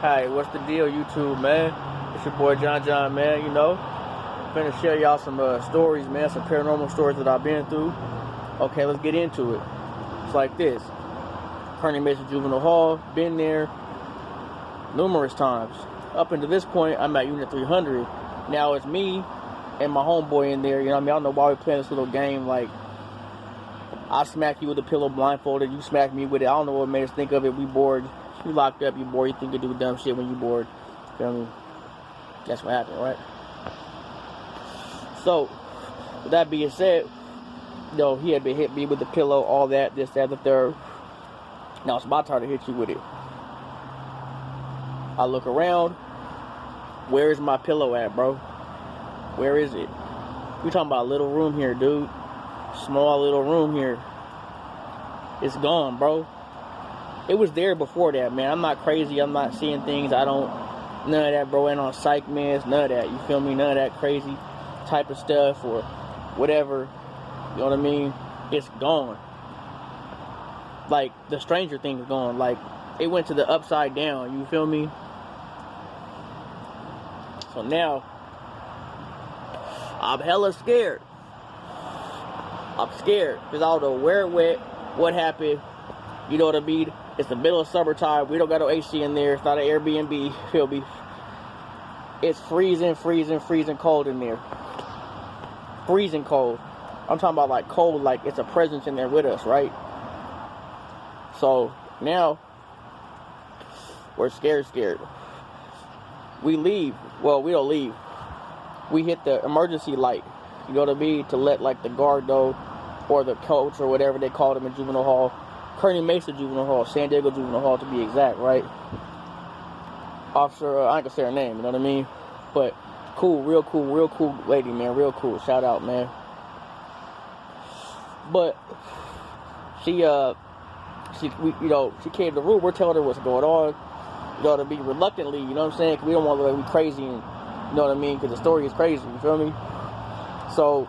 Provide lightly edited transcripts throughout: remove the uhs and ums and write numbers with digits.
Hey, what's the deal, YouTube, man? It's your boy John, man, you know. Finna share y'all some stories, man, some paranormal stories that I've been through. Okay, let's get into it. It's like this. Kearney Mesa Juvenile Hall, been there numerous times. Up until this point, I'm at Unit 300. Now it's me and my homeboy in there, you know what I mean? I don't know why we playing this little game, like, I smack you with a pillow blindfolded, you smack me with it. I don't know what made us think of it. We bored. You locked up, you bored. You think you do dumb shit when you bored. Feel me? That's what happened, right? So, with that being said, you know, he had been hit me with the pillow, all that, this, that, the third. Now it's my turn to hit you with it. I look around. Where's my pillow at, bro? Where is it? We talking about a little room here, dude. Small little room here. It's gone, bro. It was there before that, man. I'm not crazy. I'm not seeing things. I don't. None of that, bro. Ain't on psych meds. None of that. You feel me? None of that crazy type of stuff or whatever. You know what I mean? It's gone. Like, the Stranger Things gone. Like, it went to the upside down. You feel me? So now, I'm hella scared. I'm scared because I don't know where it went, what happened. You know what I mean? It's the middle of summertime. We don't got no AC in there. It's not an Airbnb. Feel me? It's freezing cold in there. Freezing cold. I'm talking about like cold, like it's a presence in there with us, right? So now we're scared. We leave. Well, we don't leave. We hit the emergency light. You know what I mean? To let like the guard know, or the coach, or whatever they called him in Juvenile Hall. Kearney Mesa Juvenile Hall, San Diego Juvenile Hall to be exact, right? Officer, I ain't gonna say her name, you know what I mean? But cool, real cool lady, man, real cool. Shout out, man. But she came to the room. We're telling her what's going on. You know, to be reluctantly, you know what I'm saying? 'Cause we don't want to be crazy, and you know what I mean? Because the story is crazy, you feel me? So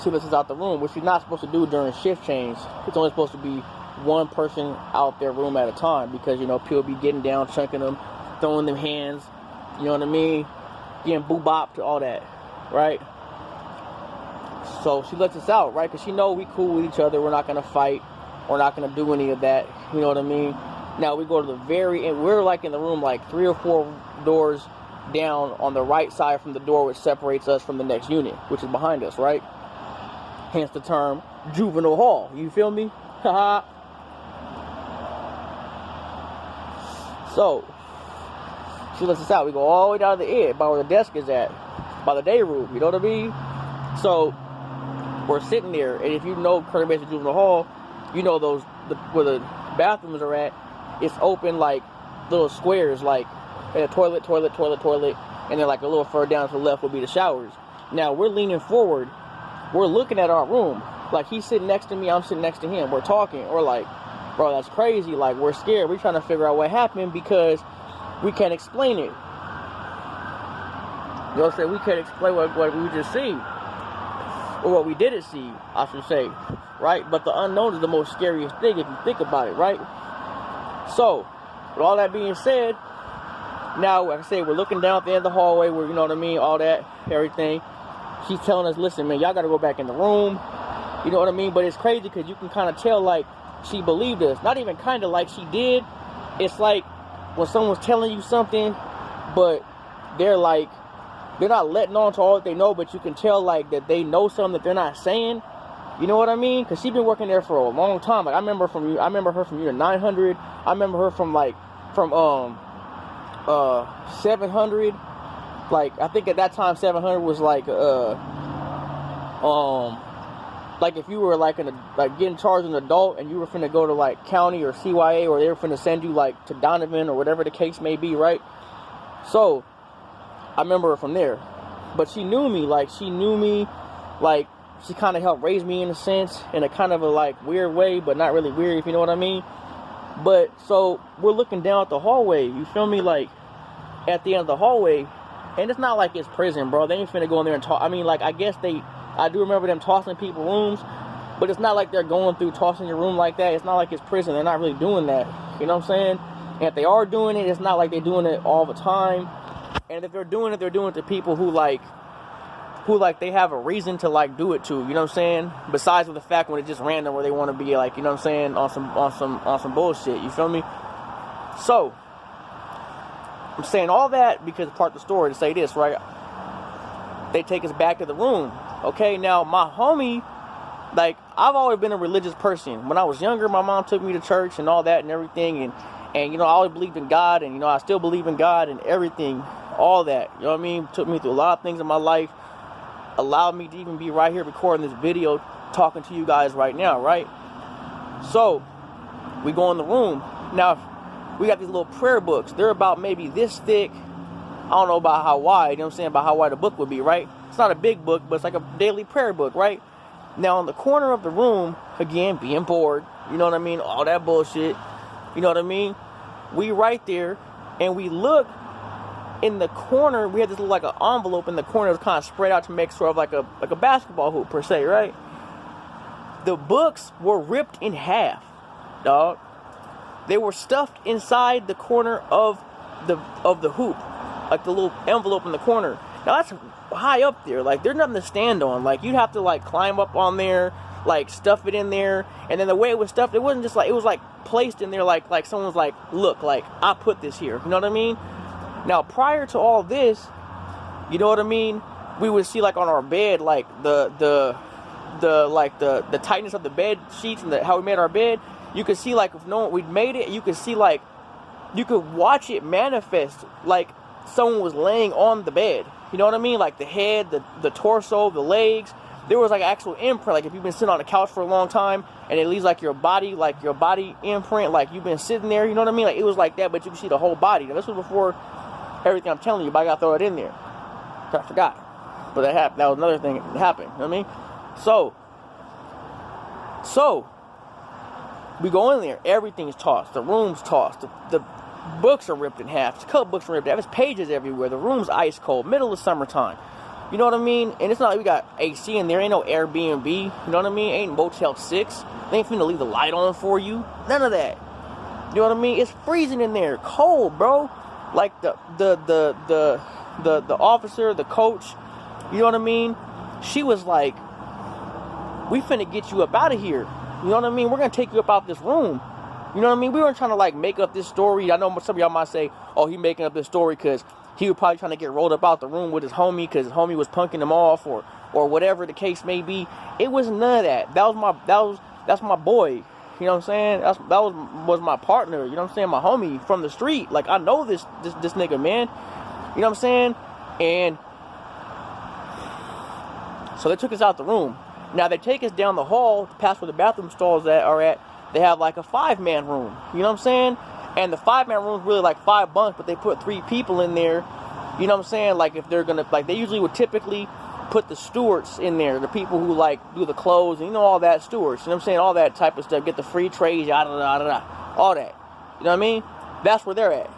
she lets us out the room, which she's not supposed to do during shift change. It's only supposed to be one person out their room at a time because, you know, people be getting down, chunking them, throwing them hands, you know what I mean? Getting boo-bopped, all that, right? So she lets us out, right? Because she know we cool with each other. We're not going to fight. We're not going to do any of that, you know what I mean? Now we go to the very end. We're like in the room like 3 or 4 doors down on the right side from the door which separates us from the next unit, which is behind us, right? Hence the term Juvenile Hall. You feel me? Haha. So, she lets us out. We go all the way down to the end, by where the desk is at, by the day room. You know what I mean? So, we're sitting there, and if you know Kearney Mesa Juvenile Hall, you know where the bathrooms are at. It's open like little squares, like and a toilet, and then like a little further down to the left will be the showers. Now we're leaning forward. We're looking at our room. Like, he's sitting next to me, I'm sitting next to him. We're talking. We're like, bro, that's crazy. Like, we're scared. We're trying to figure out what happened because we can't explain it. You know what I'm saying? We can't explain what we just seen. Or what we didn't see, I should say. Right? But the unknown is the most scariest thing if you think about it, right? So, with all that being said, now, like I said, we're looking down at the end of the hallway where, you know what I mean, all that, everything. She's telling us, listen, man, y'all got to go back in the room. You know what I mean? But it's crazy because you can kind of tell, like, she believed us. Not even kind of like she did. It's like when someone's telling you something, but they're not letting on to all that they know, but you can tell, like, that they know something that they're not saying. You know what I mean? Because she's been working there for a long time. Like, I remember her from Unit 900. I remember her from 700. Like, I think at that time 700 was like if you were like getting charged as an adult and you were finna go to like county or CYA, or they were finna send you like to Donovan or whatever the case may be, right? So I remember her from there. But she knew me, like she kind of helped raise me in a sense, in a kind of a like weird way, but not really weird, if you know what I mean. But so we're looking down at the hallway, you feel me? Like at the end of the hallway, and it's not like it's prison, bro. They ain't finna go in there and talk. I mean, like, I guess I do remember them tossing people rooms, but it's not like they're going through tossing your room like that. It's not like it's prison. They're not really doing that. You know what I'm saying? And if they are doing it, it's not like they're doing it all the time. And if they're doing it to people who they have a reason to like do it to, you know what I'm saying? Besides the fact when it's just random where they want to be like, you know what I'm saying, on some bullshit, you feel me? So I'm saying all that because it's part of the story to say this, right? They take us back to the room. Okay, now my homie, like, I've always been a religious person. When I was younger, my mom took me to church and all that and everything, and you know, I always believed in God, and you know, I still believe in God and everything, all that, you know what I mean? Took me through a lot of things in my life, allowed me to even be right here recording this video, talking to you guys right now, right? So, we go in the room. Now, we got these little prayer books. They're about maybe this thick. I don't know about how wide, you know what I'm saying, about how wide a book would be, right? It's not a big book, but it's like a daily prayer book, right? Now, in the corner of the room, again, being bored, you know what I mean, all that bullshit, you know what I mean? We right there, and we look in the corner. We had this little, like, an envelope in the corner that was kind of spread out to make sort of like a basketball hoop, per se, right? The books were ripped in half, dog. They were stuffed inside the corner of the hoop, like the little envelope in the corner. Now, that's high up there. Like, there's nothing to stand on. Like, you'd have to, like, climb up on there, like, stuff it in there. And then the way it was stuffed, it wasn't just, like, it was, like, placed in there like someone was like, look, like, I put this here. You know what I mean? Now, prior to all this, you know what I mean? We would see, like, on our bed, like, the tightness of the bed sheets and how we made our bed. You could see, like, if no one, we'd made it, you could see, like, you could watch it manifest, like, someone was laying on the bed. You know what I mean? Like the head, the torso, the legs. There was like actual imprint. Like if you've been sitting on the couch for a long time and it leaves like your body imprint, like you've been sitting there, you know what I mean? Like it was like that, but you can see the whole body. Now, this was before everything I'm telling you, but I gotta throw it in there. I forgot. But that happened. That was another thing that happened. You know what I mean? So we go in there, everything's tossed, the room's tossed, the books are ripped in half. The color books are ripped in half. There's pages everywhere. The room's ice cold. Middle of summertime. You know what I mean? And it's not like we got AC in there. Ain't no Airbnb. You know what I mean? Ain't Motel 6. They ain't finna leave the light on for you. None of that. You know what I mean? It's freezing in there. Cold, bro. Like the officer, the coach, you know what I mean? She was like, we finna get you up out of here. You know what I mean? We're gonna take you up out this room. You know what I mean? We weren't trying to, like, make up this story. I know some of y'all might say, oh, he making up this story because he was probably trying to get rolled up out the room with his homie because his homie was punking him off or whatever the case may be. It was none of that. That's my boy. You know what I'm saying? That was my partner. You know what I'm saying? My homie from the street. Like, I know this nigga, man. You know what I'm saying? And so they took us out the room. Now, they take us down the hall past where the bathroom stalls are at. They have like a 5-man room, you know what I'm saying? And the 5-man room is really like 5 bunks, but they put 3 people in there, you know what I'm saying? Like if they're gonna, like they usually would typically put the stewards in there, the people who like do the clothes, and you know all that stewards, you know what I'm saying? All that type of stuff, get the free trays, yada yada yada, all that, you know what I mean? That's where they're at.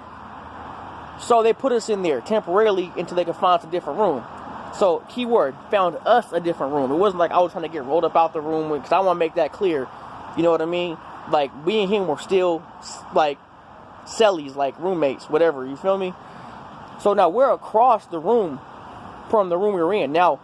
So they put us in there temporarily until they could find us a different room. So keyword, found us a different room. It wasn't like I was trying to get rolled up out the room because I want to make that clear. You know what I mean? Like, we and him were still, like, cellies, like, roommates, whatever, you feel me? So now, we're across the room from the room we were in. Now,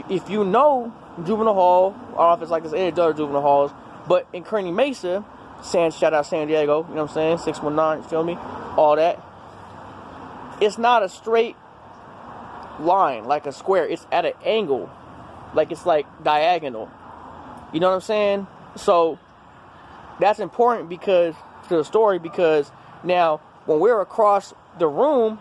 if you know Juvenile Hall, I don't know if it's like this any other Juvenile Halls, but in Kearney Mesa, shout out San Diego, you know what I'm saying? 619, you feel me? All that. It's not a straight line, like a square. It's at an angle. Like, it's, like, diagonal. You know what I'm saying? So that's important because to the story, because now when we're across the room,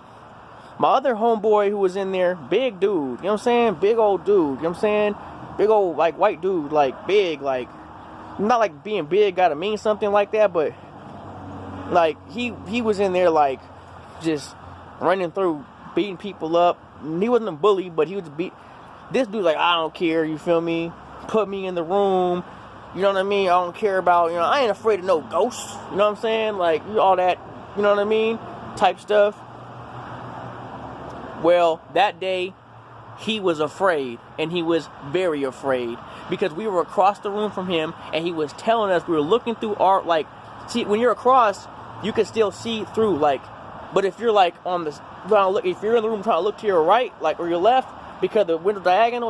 my other homeboy who was in there, big dude, you know what I'm saying? Big old dude, you know what I'm saying? Big old like white dude, like big, like not like being big gotta mean something like that, but like he was in there like just running through, beating people up. He wasn't a bully, but he was this dude's like, I don't care, you feel me? Put me in the room. You know what I mean? I don't care about, I ain't afraid of no ghosts. You know what I'm saying? Like, all that, you know what I mean? Type stuff. Well, that day, he was afraid. And he was very afraid. Because we were across the room from him. And he was telling us, we were looking through our, like, see, when you're across, you can still see through, like, but if you're like on the, if you're in the room trying to look to your right, like, or your left, because the window diagonal,